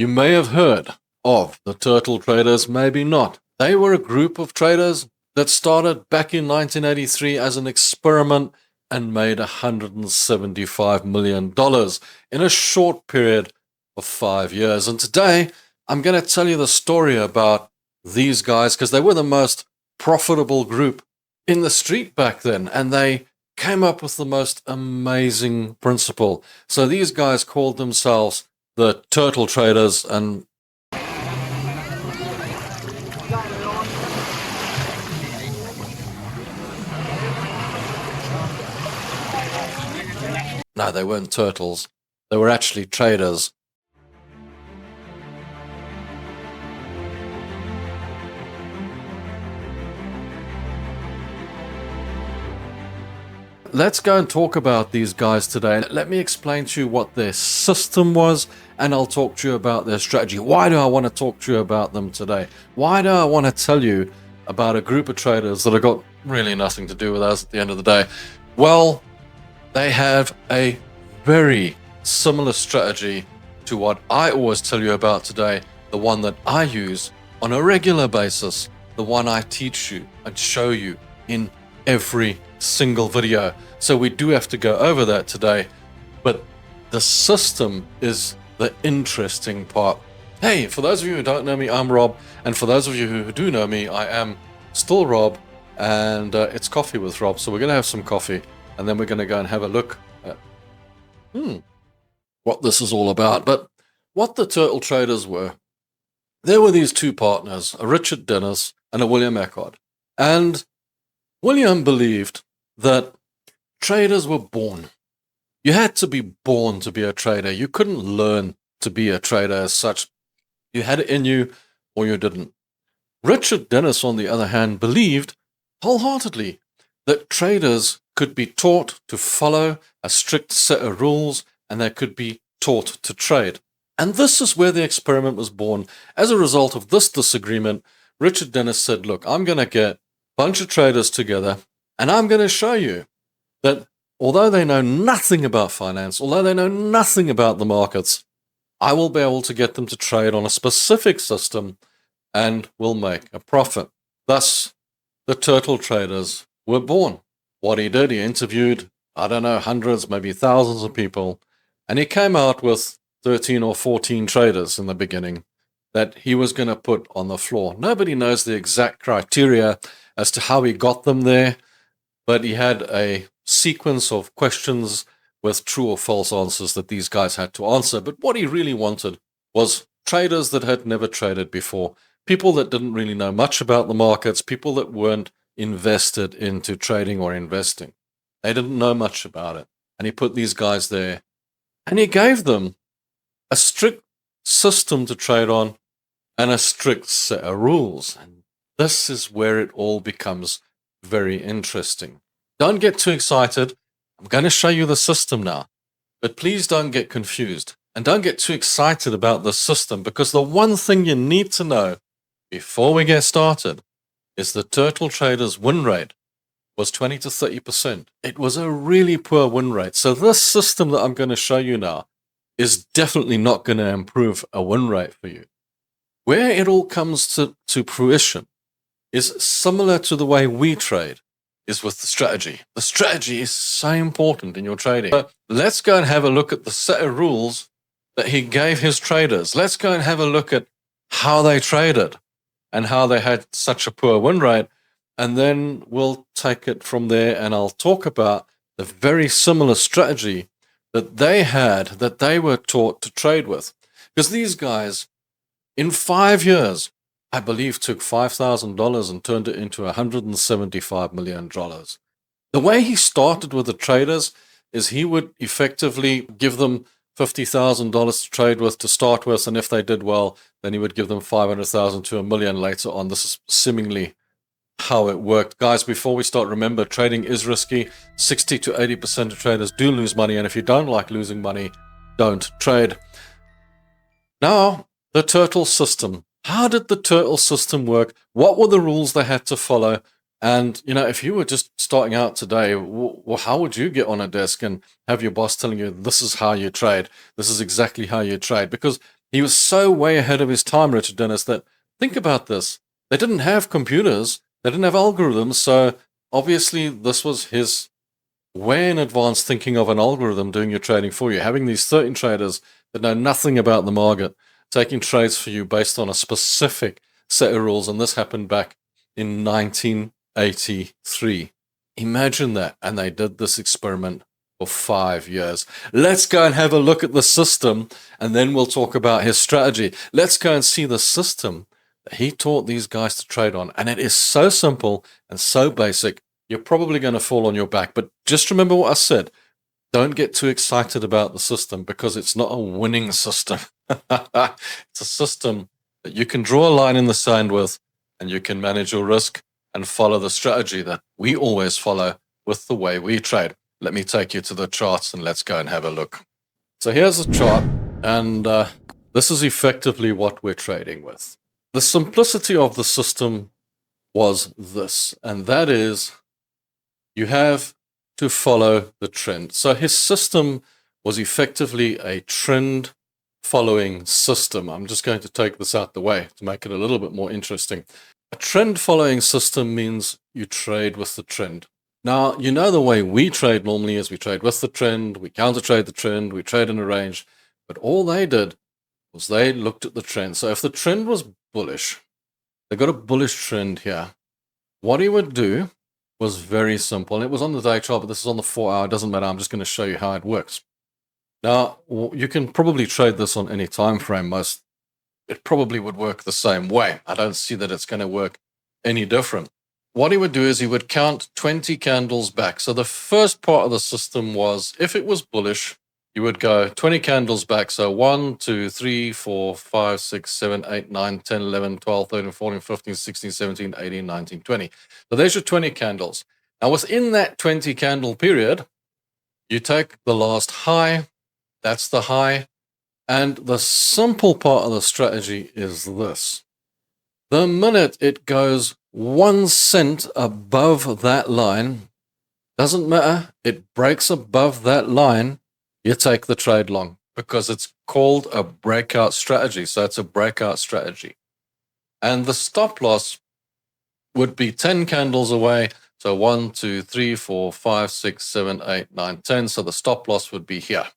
You may have heard of the turtle traders, maybe not. They were a group of traders that started back in 1983 as an experiment and made $175 million in a short period of 5 years. And today, I'm going to tell you the story about these guys because they were the most profitable group in the street back then, and they came up with the most amazing principle. So these guys called themselves the turtle traders, and no, they weren't turtles. They were actually traders. Let's go and talk about these guys today. Let me explain to you what their system was, and I'll talk to you about their strategy. Why do I want to talk to you about them today? Why do I want to tell you about a group of traders that have got really nothing to do with us at the end of the day? Well, they have a very similar strategy to what I always tell you about today, the one that I use on a regular basis, the one I teach you and show you in every single video. So we do have to go over that today, but the system is the interesting part. Hey, for those of you who don't know me, I'm Rob, and for those of you who do know me, I am still Rob, and it's Coffee with Rob. So we're going to have some coffee, and then we're going to go and have a look at what this is all about. But what the turtle traders were, there were these two partners, a Richard Dennis and a William Eckhardt, and William believed that traders were born. You had to be born to be a trader. You couldn't learn to be a trader as such. You had it in you or you didn't. Richard Dennis, on the other hand, believed wholeheartedly that traders could be taught to follow a strict set of rules, and they could be taught to trade. And this is where the experiment was born. As a result of this disagreement, Richard Dennis said, look, I'm going to get a bunch of traders together, and I'm going to show you that although they know nothing about finance, although they know nothing about the markets, I will be able to get them to trade on a specific system and will make a profit. Thus, the turtle traders were born. What he did, he interviewed, I don't know, hundreds, maybe thousands of people, and he came out with 13 or 14 traders in the beginning that he was going to put on the floor. Nobody knows the exact criteria as to how he got them there, but he had a sequence of questions with true or false answers that these guys had to answer. But what he really wanted was traders that had never traded before, people that didn't really know much about the markets, people that weren't invested into trading or investing. They didn't know much about it. And he put these guys there, and he gave them a strict system to trade on and a strict set of rules. And this is where it all becomes very interesting. Don't get too excited. I'm going to show you the system now, but please don't get confused and don't get too excited about the system, because the one thing you need to know before we get started is the turtle traders' win rate was 20 to 30%. It was a really poor win rate. So this system that I'm going to show you now is definitely not going to improve a win rate for you. Where it all comes to fruition is similar to the way we trade, is with the strategy. The strategy is so important in your trading. But let's go and have a look at the set of rules that he gave his traders. Let's go and have a look at how they traded and how they had such a poor win rate. And then we'll take it from there, and I'll talk about the very similar strategy that they had, that they were taught to trade with. Because these guys, in 5 years, I believe took $5,000 and turned it into $175 million. The way he started with the traders is he would effectively give them $50,000 to trade with to start with, and if they did well, then he would give them $500,000 to $1 million later on. This is seemingly how it worked. Guys, before we start, remember, trading is risky. 60 to 80% of traders do lose money, and if you don't like losing money, don't trade. Now, the turtle system. How did the turtle system work? What were the rules they had to follow? And, you know, if you were just starting out today, well, how would you get on a desk and have your boss telling you, this is how you trade? This is exactly how you trade? Because He was so way ahead of his time, Richard Dennis, that think about this. They didn't have computers. They didn't have algorithms. So obviously this was his way in advance thinking of an algorithm doing your trading for you. Having these 13 traders that know nothing about the market, taking trades for you based on a specific set of rules. And this happened back in 1983. Imagine that. And they did this experiment for 5 years. Let's go and have a look at the system, and then we'll talk about his strategy. Let's go and see the system that he taught these guys to trade on. And it is so simple and so basic, you're probably going to fall on your back. But just remember what I said. Don't get too excited about the system, because it's not a winning system. It's a system that you can draw a line in the sand with, and you can manage your risk and follow the strategy that we always follow with the way we trade. Let me take you to the charts and let's go and have a look. So here's the chart, and this is effectively what we're trading with. The simplicity of the system was this, and that is you have to follow the trend. So his system was effectively a trend following system. I'm just going to take this out the way to make it a little bit more interesting. A trend following system means you trade with the trend. Now, you know the way we trade normally is we trade with the trend, we counter trade the trend, we trade in a range, but all they did was they looked at the trend. So if the trend was bullish, they got a bullish trend here. What he would do was very simple. And it was on the day chart, but this is on the 4 hour. It doesn't matter. I'm just going to show you how it works. Now, you can probably trade this on any time frame. It probably would work the same way. I don't see that it's going to work any different. What he would do is he would count 20 candles back. So the first part of the system was, if it was bullish, you would go 20 candles back. So 1, 2, 3, 4, 5, 6, 7, 8, 9, 10, 11, 12, 13, 14, 15, 16, 17, 18, 19, 20. So there's your 20 candles. Now within that 20 candle period, you take the last high. That's the high. And the simple part of the strategy is this. The minute it goes 1 cent above that line, doesn't matter, it breaks above that line, you take the trade long, because it's called a breakout strategy. So it's a breakout strategy. And the stop loss would be 10 candles away. So 1, 2, 3, 4, 5, 6, 7, 8, 9, 10. So the stop loss would be here,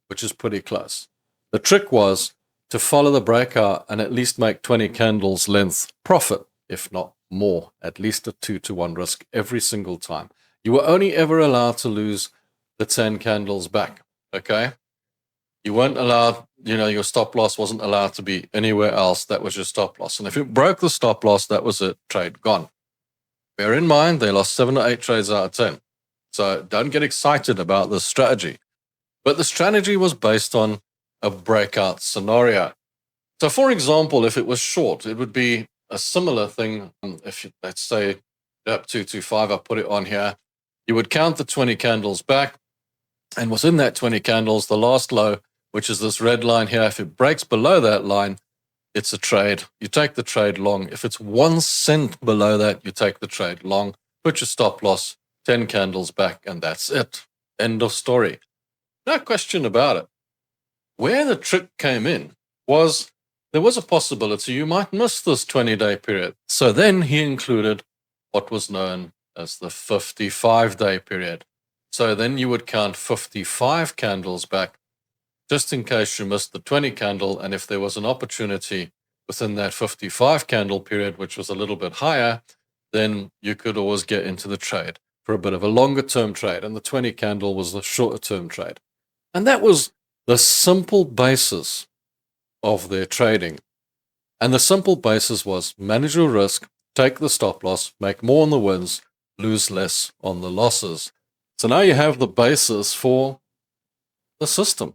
which is pretty close. The trick was to follow the breakout and at least make 20 candles length profit, if not more, at least a 2-to-1 risk every single time. You were only ever allowed to lose the 10 candles back, okay? You weren't allowed, your stop loss wasn't allowed to be anywhere else. That was your stop loss. And if it broke the stop loss, that was it, trade gone. Bear in mind, they lost 7 or 8 trades out of 10. So don't get excited about this strategy. But the strategy was based on a breakout scenario. So for example, if it was short, it would be a similar thing. If you, let's say up 225, I put it on here, you would count the 20 candles back, and within that 20 candles, the last low, which is this red line here, if it breaks below that line, it's a trade. You take the trade long. If it's 1 cent below that, you take the trade long, put your stop loss, 10 candles back, and that's it. End of story. No question about it. Where the trick came in was there was a possibility you might miss this 20-day period. So then he included what was known as the 55-day period. So then you would count 55 candles back, just in case you missed the 20 candle. And if there was an opportunity within that 55 candle period, which was a little bit higher, then you could always get into the trade for a bit of a longer term trade. And the 20 candle was the shorter term trade. And that was the simple basis of their trading. And the simple basis was manage your risk, take the stop loss, make more on the wins, lose less on the losses. So now you have the basis for the system.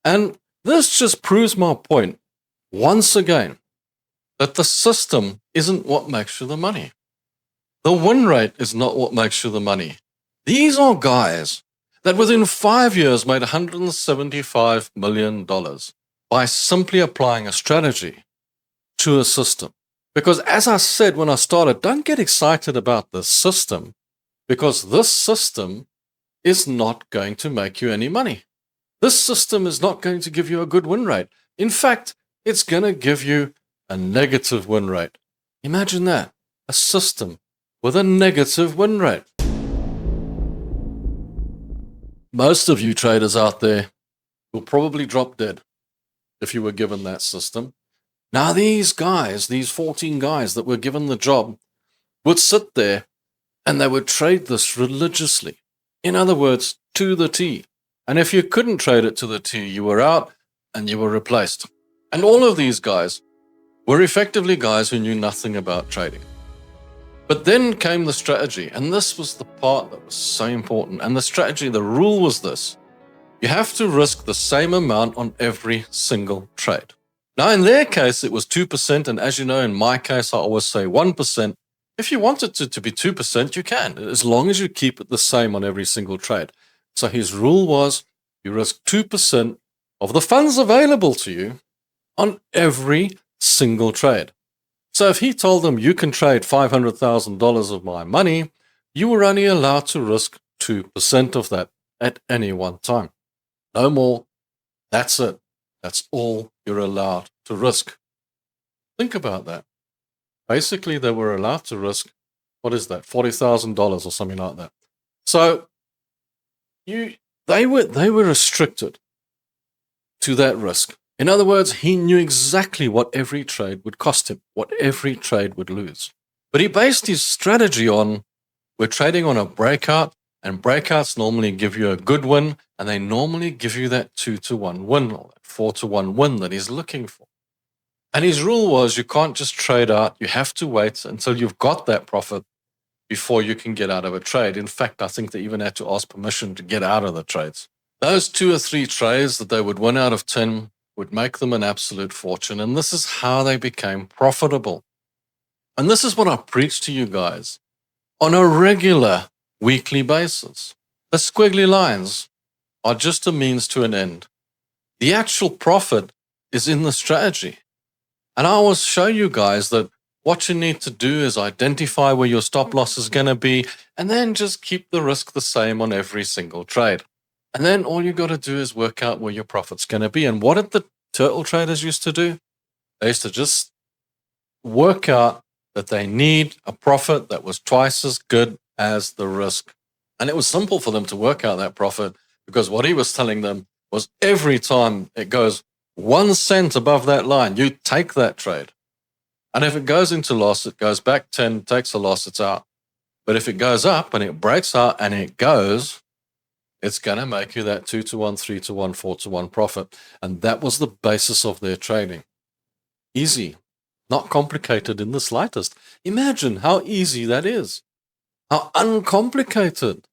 And this just proves my point once again, that the system isn't what makes you the money. The win rate is not what makes you the money. These are guys that within 5 years made $175 million by simply applying a strategy to a system. Because as I said when I started, don't get excited about this system, because this system is not going to make you any money. This system is not going to give you a good win rate. In fact, it's going to give you a negative win rate. Imagine that, a system with a negative win rate. Most of you traders out there will probably drop dead if you were given that system. Now these guys, these 14 guys that were given the job, would sit there and they would trade this religiously. In other words, to the T. And if you couldn't trade it to the T, you were out and you were replaced. And all of these guys were effectively guys who knew nothing about trading. But then came the strategy, and this was the part that was so important. And the strategy, the rule was this: you have to risk the same amount on every single trade. Now, in their case, it was 2%. And as you know, in my case, I always say 1%. If you want it to be 2%, you can, as long as you keep it the same on every single trade. So his rule was you risk 2% of the funds available to you on every single trade. So if he told them you can trade $500,000 of my money, you were only allowed to risk 2% of that at any one time. No more. That's it. That's all you're allowed to risk. Think about that. Basically, they were allowed to risk, what is that, $40,000 or something like that. So they were restricted to that risk. In other words, he knew exactly what every trade would cost him, what every trade would lose. But he based his strategy on, we're trading on a breakout, and breakouts normally give you a good win, and they normally give you that 2-to-1 win, or that 4-to-1 win that he's looking for. And his rule was you can't just trade out, you have to wait until you've got that profit before you can get out of a trade. In fact, I think they even had to ask permission to get out of the trades. Those 2 or 3 trades that they would win out of 10 would make them an absolute fortune. And this is how they became profitable. And this is what I preach to you guys on a regular weekly basis. The squiggly lines are just a means to an end. The actual profit is in the strategy. And I always show you guys that what you need to do is identify where your stop loss is going to be, and then just keep the risk the same on every single trade. And then all you got to do is work out where your profit's going to be. And what did the turtle traders used to do? They used to just work out that they need a profit that was twice as good as the risk. And it was simple for them to work out that profit, because what he was telling them was every time it goes 1 cent above that line, you take that trade. And if it goes into loss, it goes back 10, takes a loss, it's out. But if it goes up and it breaks out and it goes, it's going to make you that 2-to-1, 3-to-1, 4-to-1 profit. And that was the basis of their trading. Easy, not complicated in the slightest. Imagine how easy that is, how uncomplicated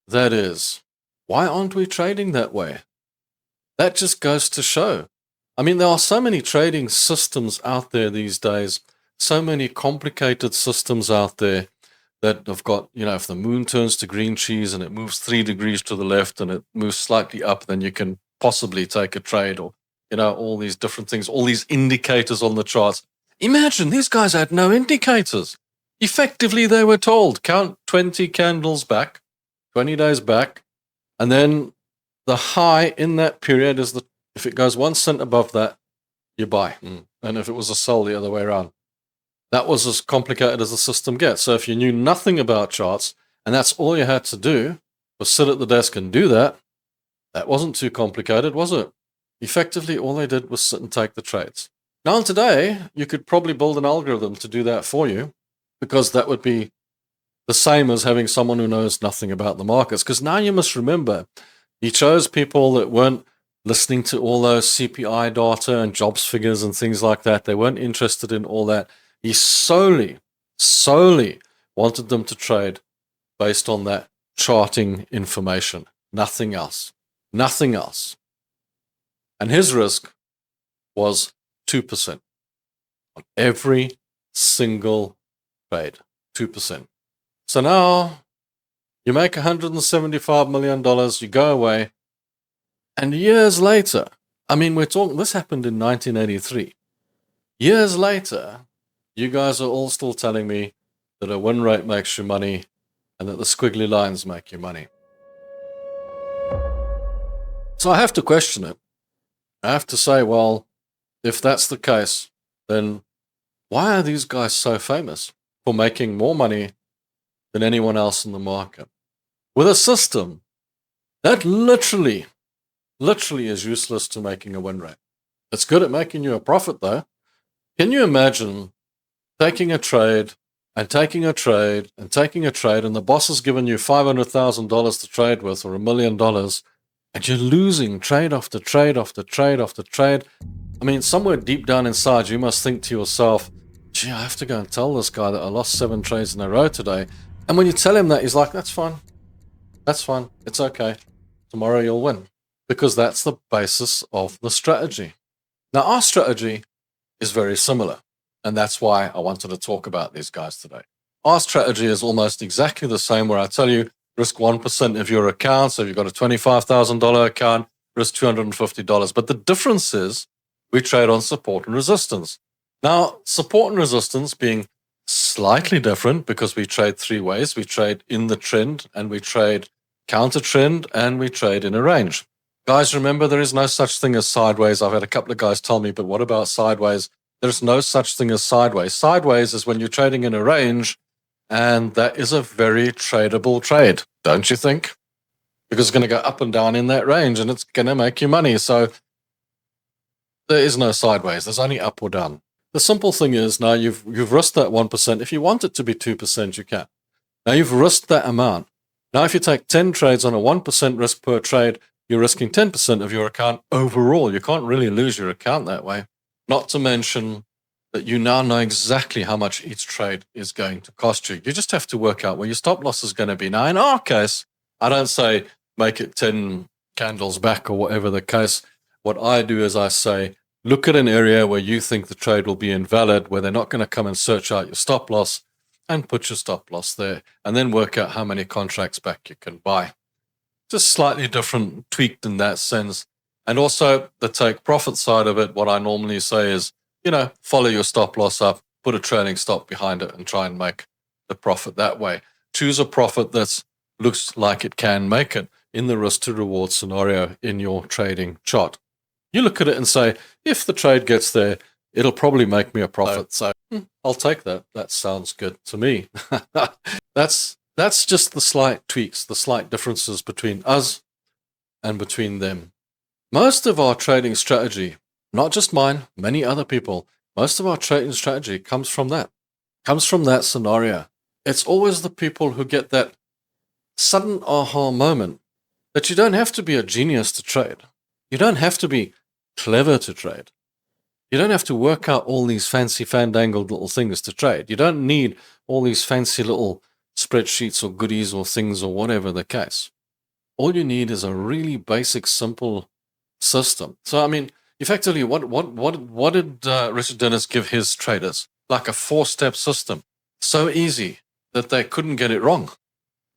that is. Why aren't we trading that way? That just goes to show. I mean, there are so many trading systems out there these days, so many complicated systems out there that have got, if the moon turns to green cheese and it moves 3 degrees to the left and it moves slightly up, then you can possibly take a trade, or, all these different things, all these indicators on the charts. Imagine these guys had no indicators. Effectively, they were told, count 20 candles back, 20 days back, and then the high in that period is if it goes 1 cent above that, you buy. And if it was a sell, the other way around. That was as complicated as the system gets. So if you knew nothing about charts, and that's all you had to do was sit at the desk and do that, that wasn't too complicated, was it? Effectively, all they did was sit and take the trades. Now, today, you could probably build an algorithm to do that for you, because that would be the same as having someone who knows nothing about the markets. Because now you must remember, he chose people that weren't listening to all those CPI data and jobs figures and things like that. They weren't interested in all that. He solely wanted them to trade based on that charting information. Nothing else. Nothing else. And his risk was 2% on every single trade. 2%. So now you make $175 million, you go away, and years later, this happened in 1983. Years later, you guys are all still telling me that a win rate makes you money and that the squiggly lines make you money. So I have to question it. I have to say, well, if that's the case, then why are these guys so famous for making more money than anyone else in the market? With a system that literally is useless to making a win rate. It's good at making you a profit, though. Can you imagine taking a trade and taking a trade and taking a trade, and the boss has given you $500,000 to trade with, or $1 million, and you're losing trade after trade after trade after trade? I mean, somewhere deep down inside, you must think to yourself, gee, I have to go and tell this guy that I lost 7 trades in a row today. And when you tell him that, he's like, that's fine. That's fine. It's okay. Tomorrow you'll win. Because that's the basis of the strategy. Now, our strategy is very similar. And that's why I wanted to talk about these guys today. Our strategy is almost exactly the same, where I tell you, risk 1% of your account. So if you've got a $25,000 account, risk $250. But the difference is we trade on support and resistance. Now, support and resistance being slightly different because we trade 3 ways. We trade in the trend, and we trade counter trend, and we trade in a range. Guys, remember, there is no such thing as sideways. I've had a couple of guys tell me, but what about sideways? There's no such thing as sideways. Sideways is when you're trading in a range, and that is a very tradable trade, don't you think? Because it's going to go up and down in that range, and it's going to make you money. So there is no sideways. There's only up or down. The simple thing is, now you've risked that 1%. If you want it to be 2%, you can. Now you've risked that amount. Now if you take 10 trades on a 1% risk per trade, you're risking 10% of your account overall. You can't really lose your account that way. Not to mention that you now know exactly how much each trade is going to cost you. You just have to work out where your stop loss is going to be. Now, in our case, I don't say make it 10 candles back or whatever the case. What I do is I say, look at an area where you think the trade will be invalid, where they're not going to come and search out your stop loss, and put your stop loss there, and then work out how many contracts back you can buy. Just slightly different, tweaked in that sense. And also the take profit side of it, what I normally say is, follow your stop loss up, put a trailing stop behind it, and try and make the profit that way. Choose a profit that looks like it can make it in the risk to reward scenario in your trading chart. You look at it and say, if the trade gets there, it'll probably make me a profit. So I'll take that. That sounds good to me. That's just the slight tweaks, the slight differences between us and between them. Most of our trading strategy, not just mine, many other people, most of our trading strategy comes from that scenario. It's always the people who get that sudden aha moment that you don't have to be a genius to trade. You don't have to be clever to trade. You don't have to work out all these fancy fandangled little things to trade. You don't need all these fancy little spreadsheets or goodies or things or whatever the case. All you need is a really basic, simple system. So, I mean, effectively, what did Richard Dennis give his traders? Like a 4-step system. So easy that they couldn't get it wrong.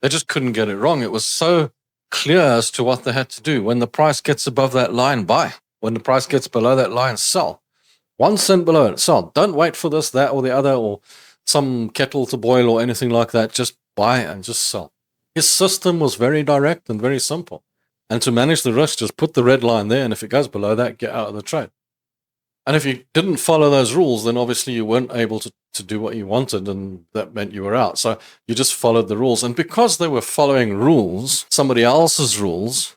They just couldn't get it wrong. It was so clear as to what they had to do. When the price gets above that line, buy. When the price gets below that line, sell. 1 cent below it, sell. Don't wait for this, that, or the other, or some kettle to boil or anything like that. Just buy and just sell. His system was very direct and very simple. And to manage the risk, just put the red line there, and if it goes below that, get out of the trade. And if you didn't follow those rules, then obviously you weren't able to do what you wanted, and that meant you were out. So you just followed the rules. And because they were following rules, somebody else's rules,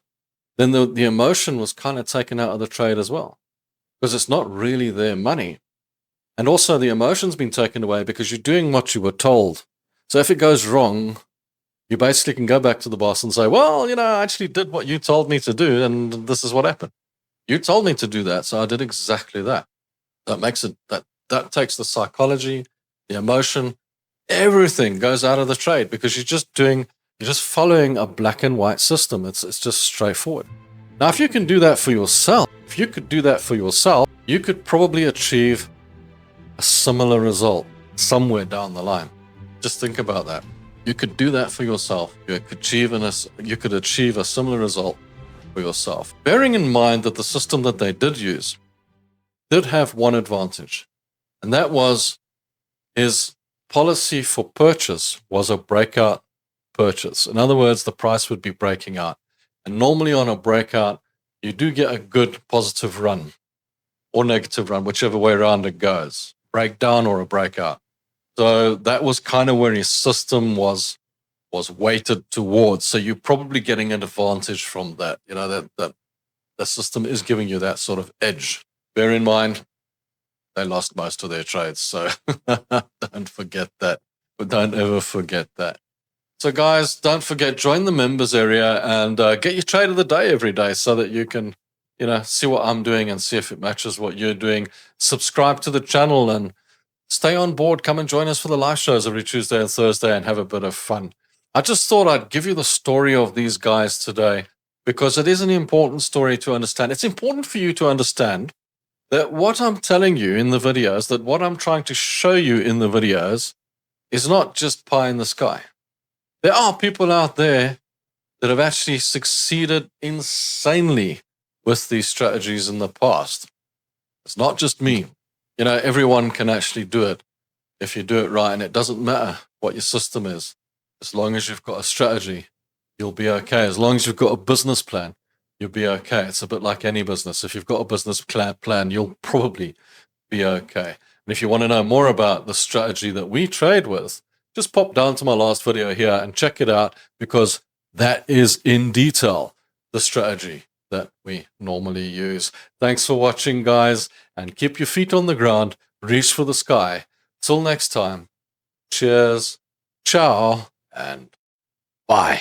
then the emotion was kind of taken out of the trade as well, because it's not really their money. And also the emotion's been taken away because you're doing what you were told. So if it goes wrong, you basically can go back to the boss and say, well, I actually did what you told me to do, and this is what happened. You told me to do that, so I did exactly that. That makes it, that takes the psychology, the emotion, everything goes out of the trade, because you're just following a black and white system. It's just straightforward. Now, if you can do that for yourself, you could probably achieve a similar result somewhere down the line. Just think about that. You could do that for yourself. You could achieve a similar result for yourself. Bearing in mind that the system that they did use did have one advantage, and that was his policy for purchase was a breakout purchase. In other words, the price would be breaking out. And normally on a breakout, you do get a good positive run or negative run, whichever way around it goes, breakdown or a breakout. So that was kind of where his system was weighted towards. So you're probably getting an advantage from that. You know, that the system is giving you that sort of edge. Bear in mind, they lost most of their trades. So don't forget that. But don't ever forget that. So guys, don't forget, join the members area and get your trade of the day every day so that you can, see what I'm doing and see if it matches what you're doing. Subscribe to the channel and stay on board. Come and join us for the live shows every Tuesday and Thursday and have a bit of fun. I just thought I'd give you the story of these guys today because it is an important story to understand. It's important for you to understand that what I'm telling you in the videos, that what I'm trying to show you in the videos is not just pie in the sky. There are people out there that have actually succeeded insanely with these strategies in the past. It's not just me. Everyone can actually do it if you do it right, and it doesn't matter what your system is. As long as you've got a strategy, you'll be okay. As long as you've got a business plan, you'll be okay. It's a bit like any business. If you've got a business plan, you'll probably be okay. And if you want to know more about the strategy that we trade with, just pop down to my last video here and check it out, because that is in detail the strategy that we normally use. Thanks for watching, guys, and keep your feet on the ground, reach for the sky. Till next time, cheers, ciao, and bye.